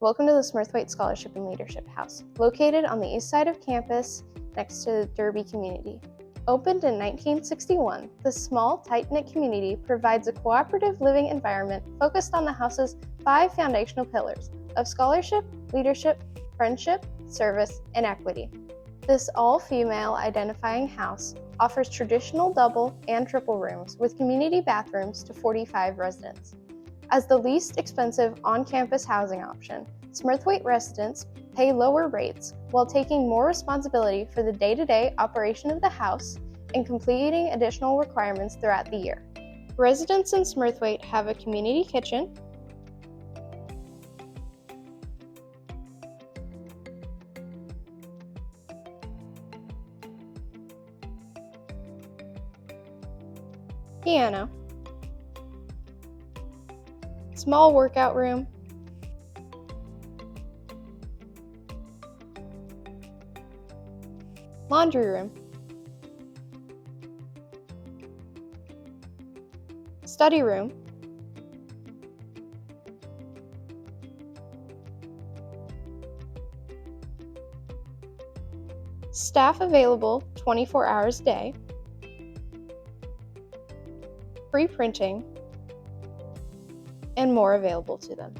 Welcome to the Smurthwaite Scholarship and Leadership House, located on the east side of campus next to the Derby community. Opened in 1961, this small, tight-knit community provides a cooperative living environment focused on the house's 5 foundational pillars of scholarship, leadership, friendship, service, and equity. This all-female identifying house offers traditional double and triple rooms with community bathrooms to 45 residents. As the least expensive on-campus housing option, Smurthwaite residents pay lower rates while taking more responsibility for the day-to-day operation of the house and completing additional requirements throughout the year. Residents in Smurthwaite have a community kitchen, piano, small workout room, laundry room, study room, staff available 24 hours a day, free printing, and more available to them.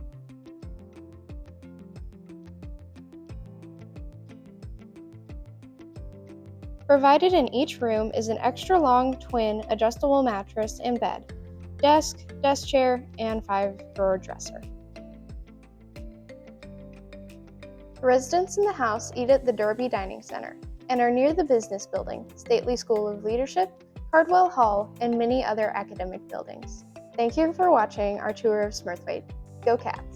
Provided in each room is an extra-long twin adjustable mattress and bed, desk chair, and 5-drawer dresser. Residents in the house eat at the Derby Dining Center and are near the Business Building, Stately School of Leadership, Cardwell Hall, and many other academic buildings. Thank you for watching our tour of Smurthwaite. Go Cats!